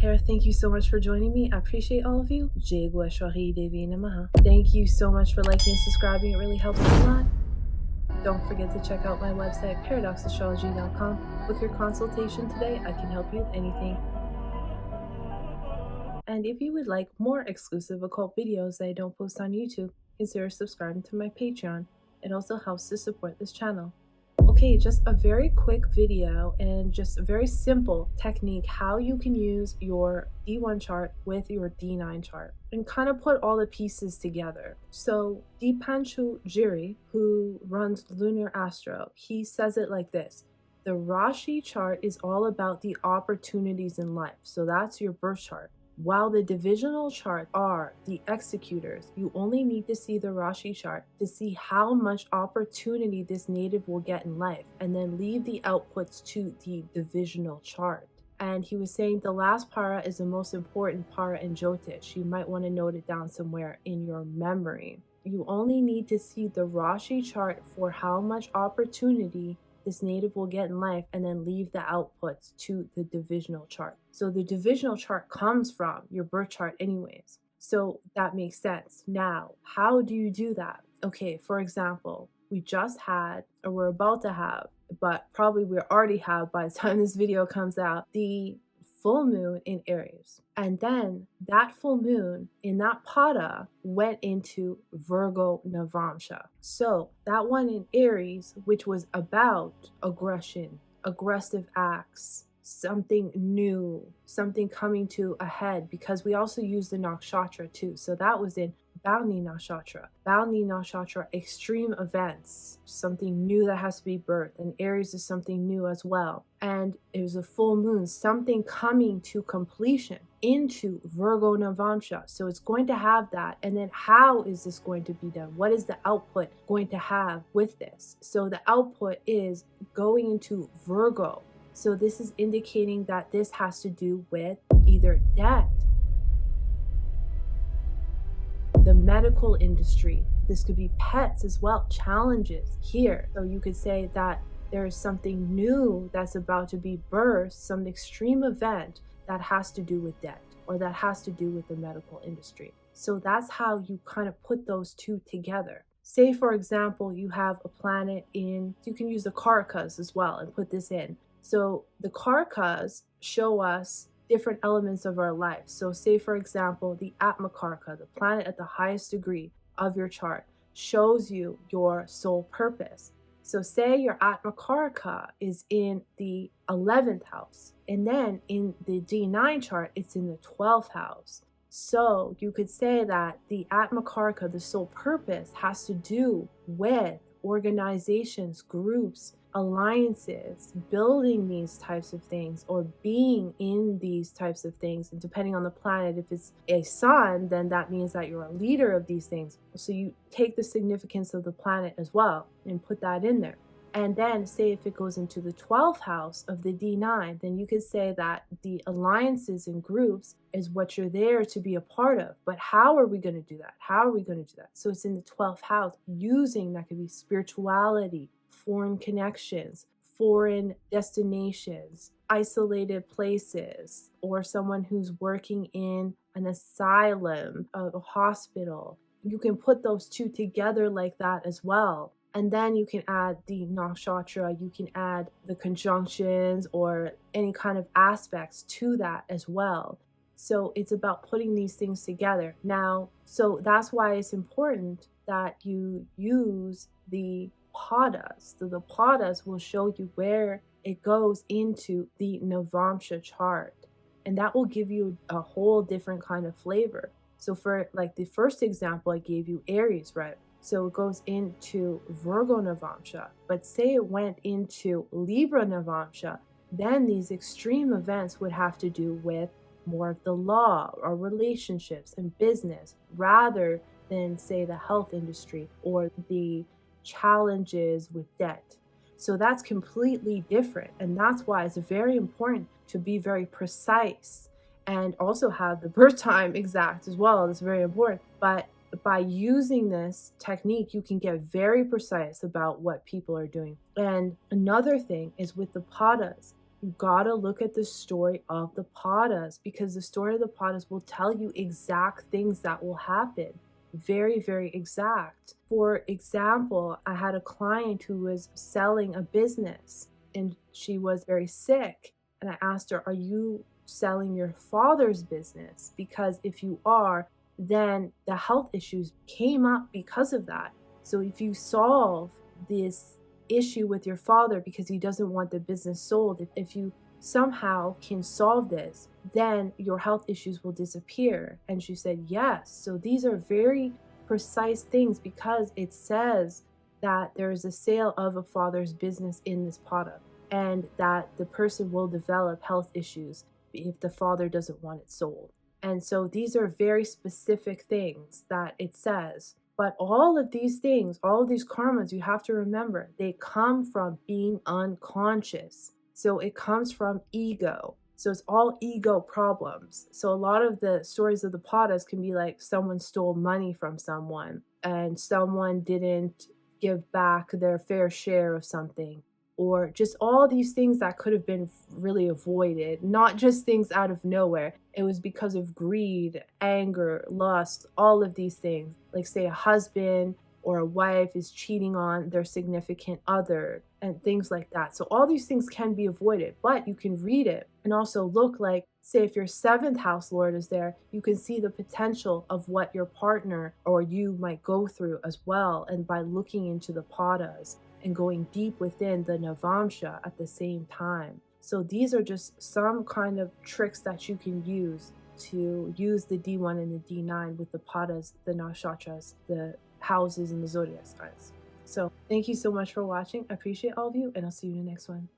care. Thank you so much for joining me. I appreciate all of you. Shawtee Devi Namaha. Thank you so much for liking and subscribing. It really helps me a lot. Don't forget to check out my website, paradoxastrology.com. Book your consultation today. I can help you with anything. And if you would like more exclusive occult videos that I don't post on YouTube, consider subscribing to my Patreon. It also helps to support this channel. Okay, just a very quick video and just a very simple technique how you can use your D1 chart with your D9 chart and kind of put all the pieces together. So Deepanshu Giri, who runs Lunar Astro, he says it like this: the Rashi chart is all about the opportunities in life. So that's your birth chart. While the divisional chart are the executors, you only need to see the Rashi chart to see how much opportunity this native will get in life, and then leave the outputs to the divisional chart. And he was saying the last para is the most important para in Jyotish. You might want to note it down somewhere in your memory. You only need to see the Rashi chart for how much opportunity this native will get in life, and then leave the outputs to the divisional chart. So the divisional chart comes from your birth chart anyways. So that makes sense. Now, how do you do that? Okay, for example, we just had, or we're about to have, but probably we already have by the time this video comes out, the full moon in Aries. And then that full moon in that pada went into Virgo Navamsha. So that one in Aries, which was about aggression, aggressive acts, something new, something coming to a head, because we also use the nakshatra too. So that was in Bhavni Nakshatra. Bhavni Nakshatra, extreme events, something new that has to be birthed. And Aries is something new as well. And it was a full moon, something coming to completion into Virgo Navamsha. So it's going to have that. And then how is this going to be done? What is the output going to have with this? So the output is going into Virgo. So this is indicating that this has to do with either debt, the medical industry. This could be pets as well, challenges here. So you could say that there is something new that's about to be birthed, some extreme event that has to do with debt, or that has to do with the medical industry. So that's how you kind of put those two together. Say, for example, you have a planet in, you can use the Karakas as well and put this in. So the Karakas show us different elements of our life. So say, for example, the Atmakarka, the planet at the highest degree of your chart, shows you your soul purpose. So say your Atmakarka is in the 11th house, and then in the D9 chart, it's in the 12th house. So you could say that the Atmakarka, the soul purpose, has to do with organizations, groups, alliances, building these types of things, or being in these types of things. And depending on the planet, if it's a sun, then that means that you're a leader of these things. So you take the significance of the planet as well and put that in there. And then say if it goes into the 12th house of the D9, then you could say that the alliances and groups is what you're there to be a part of. But how are we going to do that? How are we going to do that? So it's in the 12th house, using, that could be spirituality, foreign connections, foreign destinations, isolated places, or someone who's working in an asylum, a hospital. You can put those two together like that as well. And then you can add the nakshatra, you can add the conjunctions or any kind of aspects to that as well. So it's about putting these things together. Now, so that's why it's important that you use the padas. So the padas will show you where it goes into the Navamsha chart. And that will give you a whole different kind of flavor. So for like the first example I gave you, Aries, right? So it goes into Virgo Navamsha. But say it went into Libra Navamsha, then these extreme events would have to do with more of the law or relationships and business, rather than say the health industry or the challenges with debt. So that's completely different. And that's why it's very important to be very precise and also have the birth time exact as well. That's very important. But by using this technique, you can get very precise about what people are doing. And another thing is with the padas. You gotta look at the story of the padas, because the story of the padas will tell you exact things that will happen. Very, very exact. For example, I had a client who was selling a business and she was very sick. And I asked her, are you selling your father's business? Because if you are, then the health issues came up because of that. So if you solve this issue with your father because he doesn't want the business sold, if you somehow can solve this, then your health issues will disappear. And she said yes. So these are very precise things, because it says that there is a sale of a father's business in this pada, and that the person will develop health issues if the father doesn't want it sold. And so these are very specific things that it says. But all of these things, all of these karmas, you have to remember, they come from being unconscious. So it comes from ego. So it's all ego problems. So a lot of the stories of the padas can be like someone stole money from someone and someone didn't give back their fair share of something, or just all these things that could have been really avoided, not just things out of nowhere. It was because of greed, anger, lust, all of these things. Like say a husband or a wife is cheating on their significant other and things like that. So all these things can be avoided, but you can read it and also look like, say if your 7th house lord is there, you can see the potential of what your partner or you might go through as well. And by looking into the padas and going deep within the Navamsha at the same time. So these are just some kind of tricks that you can use to use the D1 and the D9 with the padas, the nakshatras, the houses, and the zodiac signs. So thank you so much for watching. I appreciate all of you, and I'll see you in the next one.